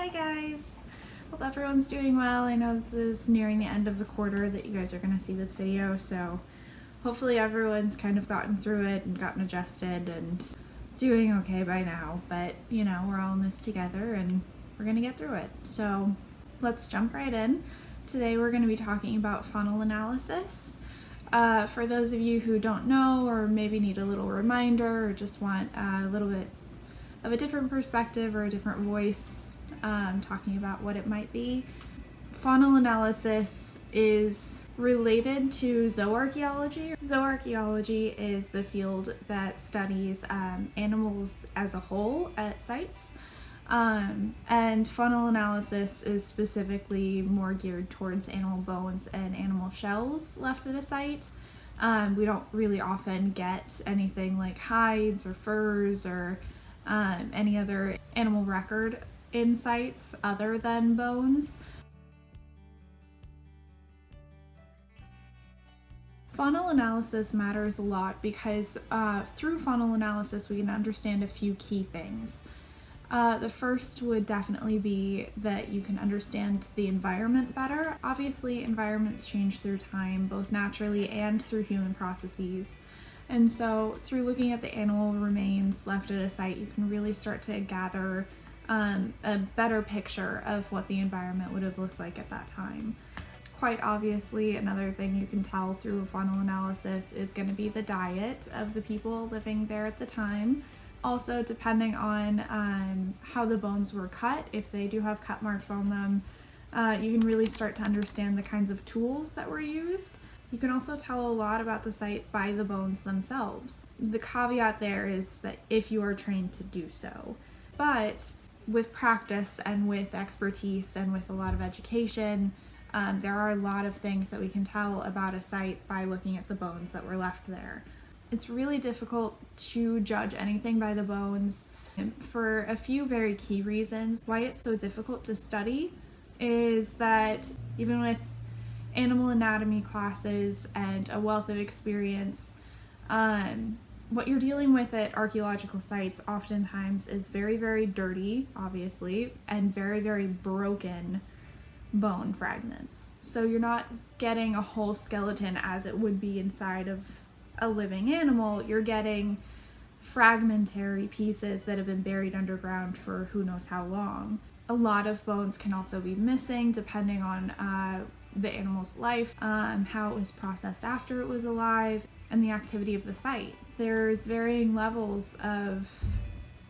Hi guys! Hope everyone's doing well. I know this is nearing the end of the quarter that you guys are going to see this video, so hopefully everyone's kind of gotten through it and gotten adjusted and doing okay by now. But, you know, we're all in this together and we're going to get through it. So let's jump right in. Today we're going to be talking about faunal analysis. For those of you who don't know or maybe need a little reminder or just want a little bit of a different perspective or a different voice talking about what it might be, faunal analysis is related to zooarchaeology. Zooarchaeology is the field that studies animals as a whole at sites, and faunal analysis is specifically more geared towards animal bones and animal shells left at a site. We don't really often get anything like hides or furs or any other animal record in sites other than bones. Faunal analysis matters a lot because through faunal analysis we can understand a few key things. The first would definitely be that you can understand the environment better. Obviously, environments change through time, both naturally and through human processes. And so through looking at the animal remains left at a site, you can really start to gather a better picture of what the environment would have looked like at that time. Quite obviously, another thing you can tell through a faunal analysis is going to be the diet of the people living there at the time. Also, depending on how the bones were cut, if they do have cut marks on them, you can really start to understand the kinds of tools that were used. You can also tell a lot about the site by the bones themselves. The caveat there is that if you are trained to do so. But with practice and with expertise and with a lot of education, there are a lot of things that we can tell about a site by looking at the bones that were left there. It's really difficult to judge anything by the bones for a few very key reasons. Why it's so difficult to study is that even with animal anatomy classes and a wealth of experience, what you're dealing with at archaeological sites oftentimes is very, very dirty, obviously, and very, very broken bone fragments. So you're not getting a whole skeleton as it would be inside of a living animal. You're getting fragmentary pieces that have been buried underground for who knows how long. A lot of bones can also be missing depending on the animal's life, how it was processed after it was alive, and the activity of the site. There's varying levels of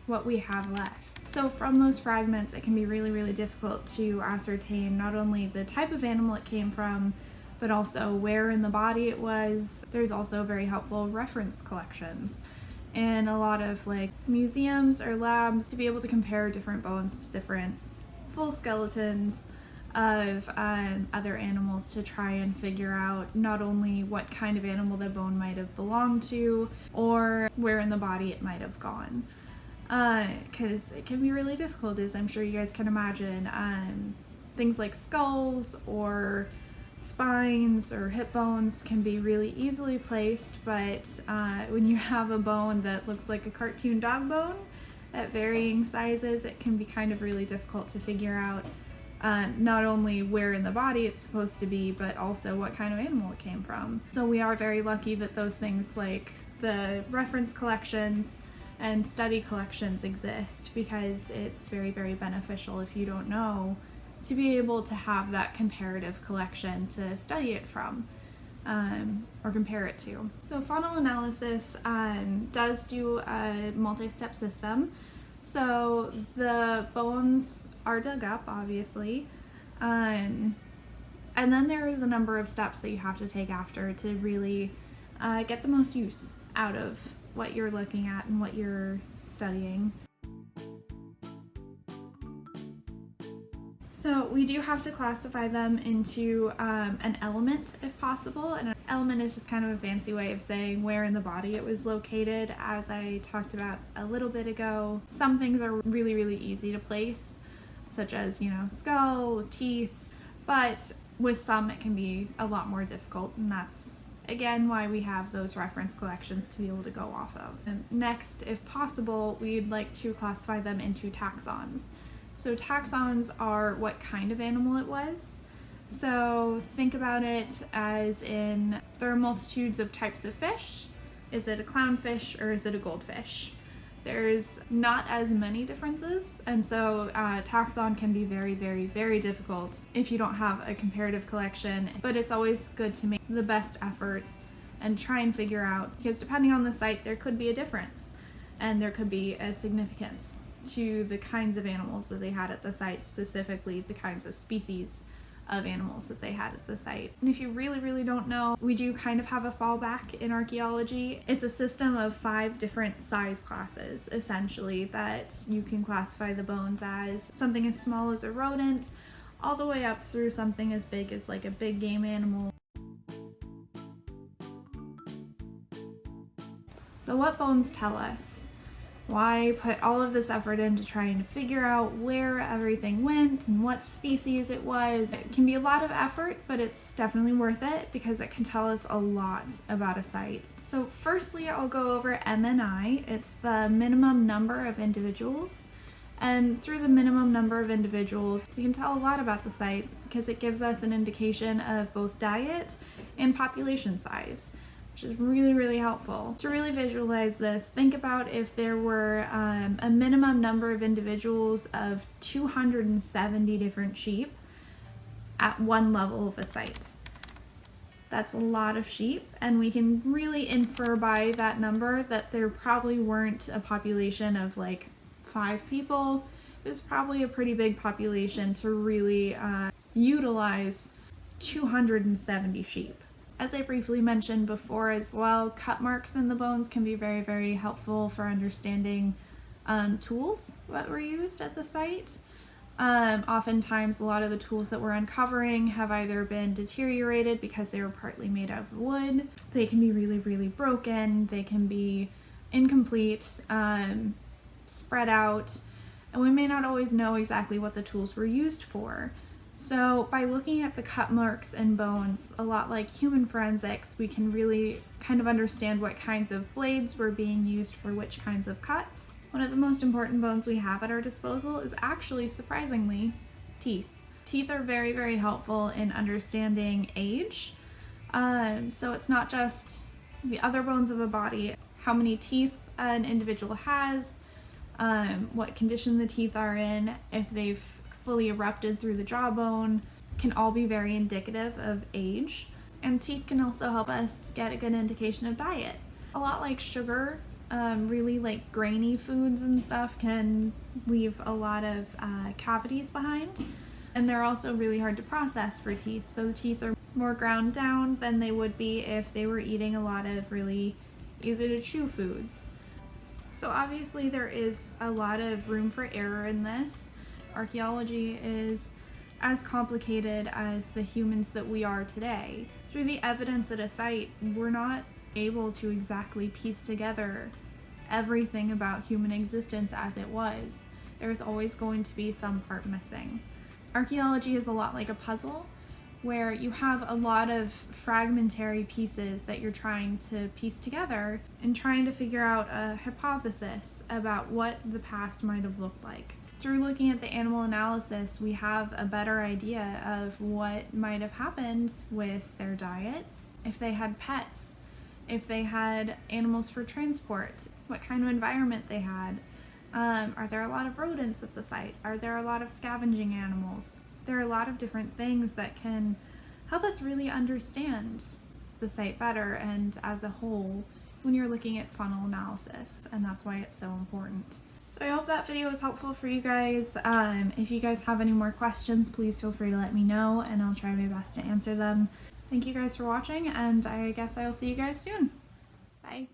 what we have left. So from those fragments, it can be really, really difficult to ascertain not only the type of animal it came from, but also where in the body it was. There's also very helpful reference collections and a lot of like museums or labs to be able to compare different bones to different full skeletons of other animals to try and figure out not only what kind of animal the bone might have belonged to or where in the body it might have gone. Because it can be really difficult, as I'm sure you guys can imagine. Things like skulls or spines or hip bones can be really easily placed, but when you have a bone that looks like a cartoon dog bone at varying sizes, it can be kind of really difficult to figure out not only where in the body it's supposed to be, but also what kind of animal it came from. So we are very lucky that those things like the reference collections and study collections exist, because it's very, very beneficial if you don't know to be able to have that comparative collection to study it from or compare it to. So faunal analysis does do a multi-step system. So the bones are dug up, obviously, and then there is a number of steps that you have to take after to really get the most use out of what you're looking at and what you're studying. So we do have to classify them into an element if possible, and an element is just kind of a fancy way of saying where in the body it was located. As I talked about a little bit ago, some things are really, really easy to place, such as, you know, skull, teeth, but with some it can be a lot more difficult, and that's again why we have those reference collections to be able to go off of. And next, if possible, we'd like to classify them into taxons. So taxons are what kind of animal it was. So think about it as in there are multitudes of types of fish. Is it a clownfish or is it a goldfish? There's not as many differences, and so taxon can be very, very, very difficult if you don't have a comparative collection, but it's always good to make the best effort and try and figure out, because depending on the site there could be a difference and there could be a significance to the kinds of animals that they had at the site, specifically the kinds of species of animals that they had at the site. And if you really, really don't know, we do kind of have a fallback in archaeology. It's a system of 5 different size classes, essentially, that you can classify the bones as something as small as a rodent, all the way up through something as big as like a big game animal. So what bones tell us? Why put all of this effort into trying to figure out where everything went and what species it was? It can be a lot of effort, but it's definitely worth it because it can tell us a lot about a site. So firstly, I'll go over MNI. It's the minimum number of individuals. And through the minimum number of individuals, we can tell a lot about the site because it gives us an indication of both diet and population size, which is really, really helpful. To really visualize this, think about if there were a minimum number of individuals of 270 different sheep at one level of a site. That's a lot of sheep, and we can really infer by that number that there probably weren't a population of like 5 people. It was probably a pretty big population to really utilize 270 sheep. As I briefly mentioned before as well, cut marks in the bones can be very, very helpful for understanding tools that were used at the site. Oftentimes a lot of the tools that we're uncovering have either been deteriorated because they were partly made out of wood. They can be really, really broken. They can be incomplete, spread out, and we may not always know exactly what the tools were used for. So by looking at the cut marks in bones, a lot like human forensics, we can really kind of understand what kinds of blades were being used for which kinds of cuts. One of the most important bones we have at our disposal is actually, surprisingly, teeth. Teeth are very, very helpful in understanding age. So it's not just the other bones of a body, how many teeth an individual has, what condition the teeth are in, if they've fully erupted through the jawbone, can all be very indicative of age. And teeth can also help us get a good indication of diet. A lot like sugar, really like grainy foods and stuff can leave a lot of cavities behind. And they're also really hard to process for teeth, so the teeth are more ground down than they would be if they were eating a lot of really easy to chew foods. So obviously there is a lot of room for error in this. Archaeology is as complicated as the humans that we are today. Through the evidence at a site, we're not able to exactly piece together everything about human existence as it was. There's always going to be some part missing. Archaeology is a lot like a puzzle, where you have a lot of fragmentary pieces that you're trying to piece together and trying to figure out a hypothesis about what the past might have looked like. Through looking at the animal analysis, we have a better idea of what might have happened with their diets, if they had pets, if they had animals for transport, what kind of environment they had. Are there a lot of rodents at the site? Are there a lot of scavenging animals? There are a lot of different things that can help us really understand the site better and as a whole when you're looking at faunal analysis, and that's why it's so important. So I hope that video was helpful for you guys. If you guys have any more questions, please feel free to let me know and I'll try my best to answer them. Thank you guys for watching, and I guess I'll see you guys soon. Bye.